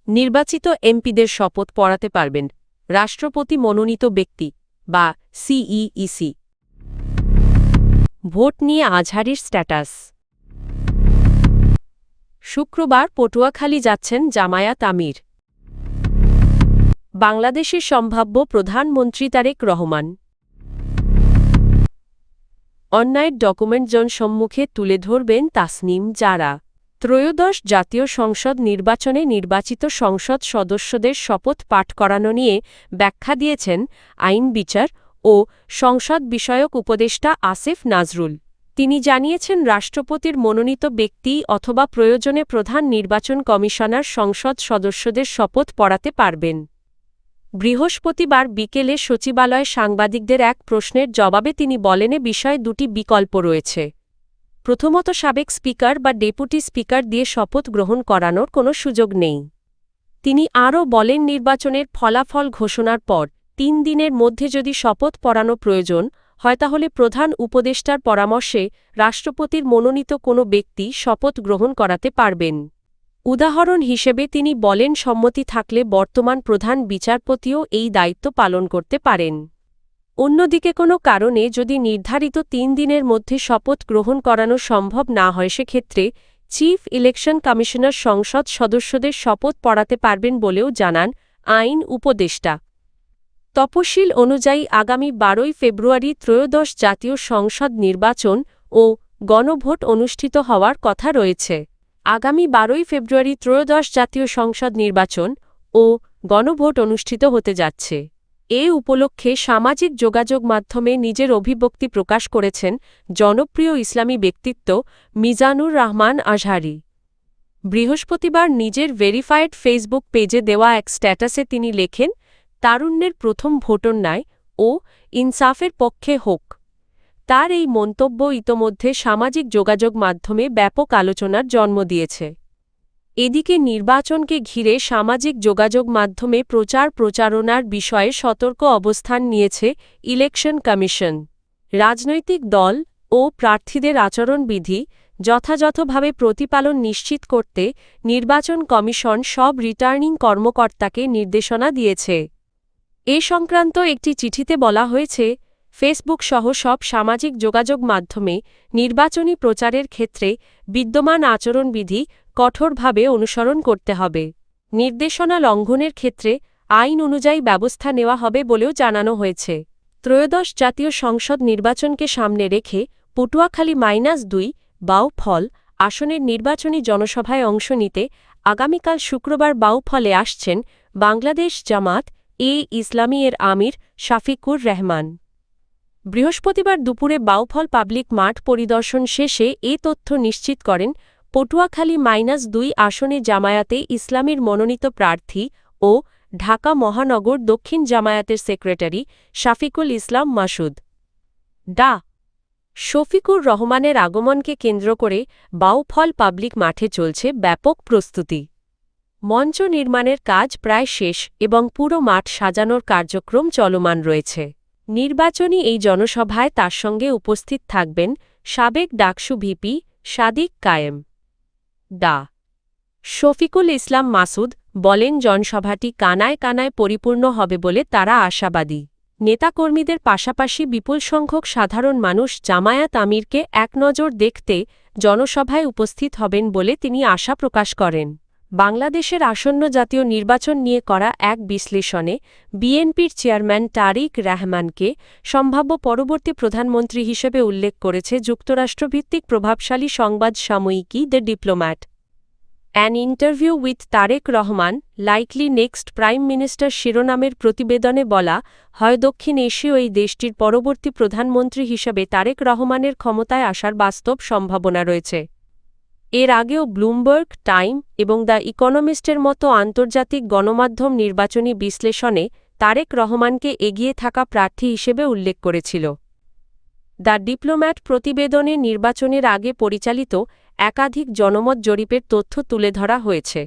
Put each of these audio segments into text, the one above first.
নির্বাচিত এমপিদের শপথ পড়াতে পারবেন রাষ্ট্রপতি মনোনীত ব্যক্তি বা সিইসি। ভোট নিয়ে আজহারীর স্ট্যাটাস। শুক্রবার পটুয়াখালী যাচ্ছেন জামায়াত আমির। বাংলাদেশের সম্ভাব্য প্রধানমন্ত্রী তারেক রহমান। অন্যায়ের ডকুমেন্ট জনসম্মুখে তুলে ধরবেন তাসনিম জারা। ত্রয়োদশ জাতীয় সংসদ নির্বাচনে নির্বাচিত সংসদ সদস্যদের শপথ পাঠ করানো নিয়ে ব্যাখ্যা দিয়েছেন আইন বিচার ও সংসদ বিষয়ক উপদেষ্টা আসিফ নাজরুল। তিনি জানিয়েছেন, রাষ্ট্রপতির মনোনীত ব্যক্তি অথবা প্রয়োজনে প্রধান নির্বাচন কমিশনার সংসদ সদস্যদের শপথ পড়াতে পারবেন। বৃহস্পতিবার বিকেলে সচিবালয়ে সাংবাদিকদের এক প্রশ্নের জবাবে তিনি বলেন, বিষয়ে দুটি বিকল্প রয়েছে। প্রথমত, সাবেক স্পিকার বা ডেপুটি স্পিকার দিয়ে শপথ গ্রহণ করানোর কোনো সুযোগ নেই। তিনি আরও বলেন, নির্বাচনের ফলাফল ঘোষণার পর ৩ দিনের মধ্যে যদি শপথ পড়ানো প্রয়োজন হয় তাহলে প্রধান উপদেষ্টার পরামর্শে রাষ্ট্রপতির মনোনীত কোনো ব্যক্তি শপথ গ্রহণ করাতে পারবেন। উদাহরণ হিসেবে তিনি বলেন, সম্মতি থাকলে বর্তমান প্রধান বিচারপতিও এই দায়িত্ব পালন করতে পারেন। অন্যদিকে কোনো কারণে যদি নির্ধারিত ৩ দিনের মধ্যে শপথ গ্রহণ করানো সম্ভব না হয়, সেক্ষেত্রে চিফ ইলেকশন কমিশনার সংসদ সদস্যদের শপথ পড়াতে পারবেন বলেও জানান আইন উপদেষ্টা। তফসিল অনুযায়ী আগামী ১২ই ফেব্রুয়ারি ত্রয়োদশ জাতীয় সংসদ নির্বাচন ও গণভোট অনুষ্ঠিত হওয়ার কথা রয়েছে। আগামী ১২ই ফেব্রুয়ারি ত্রয়োদশ জাতীয় সংসদ নির্বাচন ও গণভোট অনুষ্ঠিত হতে যাচ্ছে। এ উপলক্ষে সামাজিক যোগাযোগ মাধ্যমে নিজের অভিব্যক্তি প্রকাশ করেছেন জনপ্রিয় ইসলামী ব্যক্তিত্ব মিজানুর রহমান আজহারী। বৃহস্পতিবার নিজের ভেরিফায়েড ফেসবুক পেজে দেওয়া এক স্ট্যাটাসে তিনি লেখেন, তারুণ্যের প্রথম ভোট ন্যায় ও ইনসাফের পক্ষে হোক। তার এই মন্তব্য ইতোমধ্যে সামাজিক যোগাযোগ মাধ্যমে ব্যাপক আলোচনার জন্ম দিয়েছে। এদিকে নির্বাচনকে ঘিরে সামাজিক যোগাযোগ মাধ্যমে প্রচারণার বিষয়ে সতর্ক অবস্থান নিয়েছে ইলেকশন কমিশন। রাজনৈতিক দল ও প্রার্থীদের আচরণবিধি যথাযথভাবে প্রতিপালন নিশ্চিত করতে নির্বাচন কমিশন সব রিটার্নিং কর্মকর্তাকে নির্দেশনা দিয়েছে। এ সংক্রান্ত একটি চিঠিতে বলা হয়েছে, ফেসবুক সহ সব সামাজিক যোগাযোগ মাধ্যমে নির্বাচনী প্রচারের ক্ষেত্রে বিদ্যমান আচরণবিধি কঠোরভাবে অনুসরণ করতে হবে। নির্দেশনা লঙ্ঘনের ক্ষেত্রে আইন অনুযায়ী ব্যবস্থা নেওয়া হবে বলেও জানানো হয়েছে। ত্রয়োদশ জাতীয় সংসদ নির্বাচনকে সামনে রেখে পটুয়াখালী -2 বাউফল আসনের নির্বাচনী জনসভায় অংশ নিতে আগামীকাল শুক্রবার বাউফলে আসছেন বাংলাদেশ জামাত-এ ইসলামী এর আমির শাফিকুর রহমান। বৃহস্পতিবার দুপুরে বাউফল পাবলিক মাঠ পরিদর্শন শেষে এ তথ্য নিশ্চিত করেন পটুয়াখালী -2 আসনে জামায়াতে ইসলামীর মনোনীত প্রার্থী ও ঢাকা মহানগর দক্ষিণ জামায়াতের সেক্রেটারি শাফিকুল ইসলাম মাসুদ। ডা. শফিকুর রহমানের আগমনকে কেন্দ্র করে বাউফল পাবলিক মাঠে চলছে ব্যাপক প্রস্তুতি। মঞ্চ নির্মাণের কাজ প্রায় শেষ এবং পুরো মাঠ সাজানোর কার্যক্রম চলমান রয়েছে। নির্বাচনী এই জনসভায় তার সঙ্গে উপস্থিত থাকবেন সাবেক ডাকসু ভিপি সাদিক কায়েম। ডা. শফিকুল ইসলাম মাসুদ বলেন, জনসভাটি কানায় কানায় পরিপূর্ণ হবে বলে তারা আশাবাদী। নেতাকর্মীদের পাশাপাশি বিপুল সংখ্যক সাধারণ মানুষ জামায়াত আমিরকে একনজর দেখতে জনসভায় উপস্থিত হবেন বলে তিনি আশা প্রকাশ করেন। বাংলাদেশের আসন্ন জাতীয় নির্বাচন নিয়ে করা এক বিশ্লেষণে বিএনপির চেয়ারম্যান তারেক রহমানকে সম্ভাব্য পরবর্তী প্রধানমন্ত্রী হিসেবে উল্লেখ করেছে যুক্তরাষ্ট্রভিত্তিক প্রভাবশালী সংবাদ সাময়িকী the Diplomat. An interview with Tarique Rahman, likely next prime minister শিরোনামের প্রতিবেদনে বলা হয়, দক্ষিণ এশীয় এই দেশটির পরবর্তী প্রধানমন্ত্রী হিসেবে তারেক রহমানের ক্ষমতায় আসার বাস্তব সম্ভাবনা রয়েছে। এর আগেও ব্লুমবার্গ, টাইম এবং দ্য ইকোনমিস্টের মতো আন্তর্জাতিক গণমাধ্যম নির্বাচনী বিশ্লেষণে তারেক রহমানকে এগিয়ে থাকা প্রার্থী হিসেবে উল্লেখ করেছিল। দ্য ডিপ্লোম্যাট প্রতিবেদনে নির্বাচনের আগে পরিচালিত একাধিক জনমত জরিপের তথ্য তুলে ধরা হয়েছে।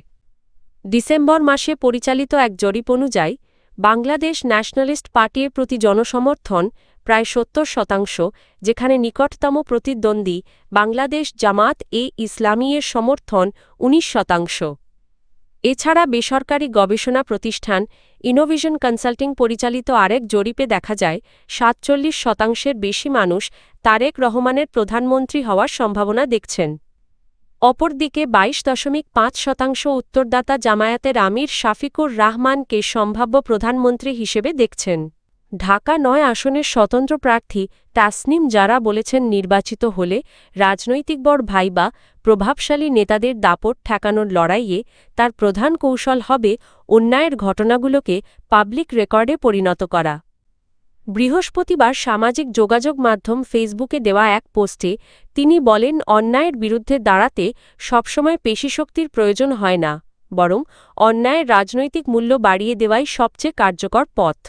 ডিসেম্বর মাসে পরিচালিত এক জরিপ অনুযায়ী বাংলাদেশ ন্যাশনালিস্ট পার্টির প্রতি জনসমর্থন প্রায় ৭০%, যেখানে নিকটতম প্রতিদ্বন্দ্বী বাংলাদেশ জামাত-এ ইসলামী এর সমর্থন ১৯%। এছাড়া বেসরকারি গবেষণা প্রতিষ্ঠান ইনোভিশন কনসাল্টিং পরিচালিত আরেক জরিপে দেখা যায় ৪৭% বেশি মানুষ তারেক রহমানের প্রধানমন্ত্রী হওয়ার সম্ভাবনা দেখছেন। অপরদিকে ২২.৫% উত্তরদাতা জামায়াতের আমির শাফিকুর রহমানকে সম্ভাব্য প্রধানমন্ত্রী হিসেবে দেখছেন। ঢাকা ৯ আসনের স্বতন্ত্র প্রার্থী তাসনিম জারা বলেছেন, নির্বাচিত হলে রাজনৈতিক বড় ভাই বা প্রভাবশালী নেতাদের দাপট ঠেকানোর লড়াইয়ে তার প্রধান কৌশল হবে অন্যায়ের ঘটনাগুলোকে পাবলিক রেকর্ডে পরিণত করা। বৃহস্পতিবার সামাজিক যোগাযোগ মাধ্যম ফেসবুকে দেওয়া এক পোস্টে তিনি বলেন, অন্যায়ের বিরুদ্ধে দাঁড়াতে সবসময় পেশিশক্তির প্রয়োজন হয় না, বরং অন্যায়ের রাজনৈতিক মূল্য বাড়িয়ে দেওয়াই সবচেয়ে কার্যকর পথ।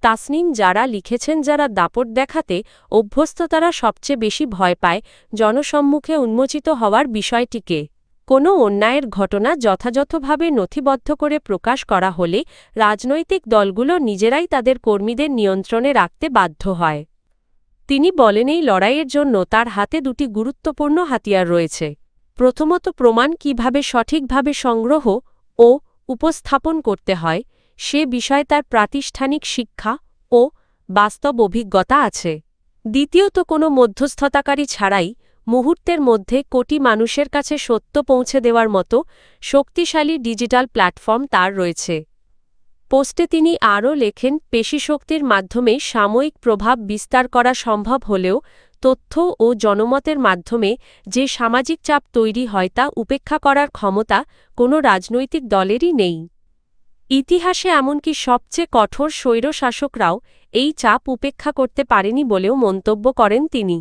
তাসনিম যারা লিখেছেন, যারা দাপট দেখাতে অভ্যস্ত তারা সবচেয়ে বেশি ভয় পায় জনসম্মুখে উন্মোচিত হওয়ার বিষয়টিকে। কোনো অন্যায়ের ঘটনা যথাযথভাবে নথিবদ্ধ করে প্রকাশ করা হলে রাজনৈতিক দলগুলো নিজেরাই তাদের কর্মীদের নিয়ন্ত্রণে রাখতে বাধ্য হয়। তিনি বলেন, এই লড়াইয়ের জন্য তার হাতে দুটি গুরুত্বপূর্ণ হাতিয়ার রয়েছে। প্রথমত, প্রমাণ কিভাবে সঠিকভাবে সংগ্রহ ও উপস্থাপন করতে হয় সে বিষয়ে তার প্রাতিষ্ঠানিক শিক্ষা ও বাস্তব অভিজ্ঞতা আছে। দ্বিতীয়ত, কোনো মধ্যস্থতাকারী ছাড়াই মুহূর্তের মধ্যে কোটি মানুষের কাছে সত্য পৌঁছে দেওয়ার মতো শক্তিশালী ডিজিটাল প্ল্যাটফর্ম তার রয়েছে। পোস্টে তিনি আরও লেখেন, পেশিশক্তির মাধ্যমে সাময়িক প্রভাব বিস্তার করা সম্ভব হলেও তথ্য ও জনমতের মাধ্যমে যে সামাজিক চাপ তৈরি হয় তা উপেক্ষা করার ক্ষমতা কোনো রাজনৈতিক দলেরই নেই। ইতিহাসে এমনকি সবচেয়ে কঠোর স্বৈরশাসকরাও এই চাপ উপেক্ষা করতে পারেনি বলেও মন্তব্য করেন তিনি।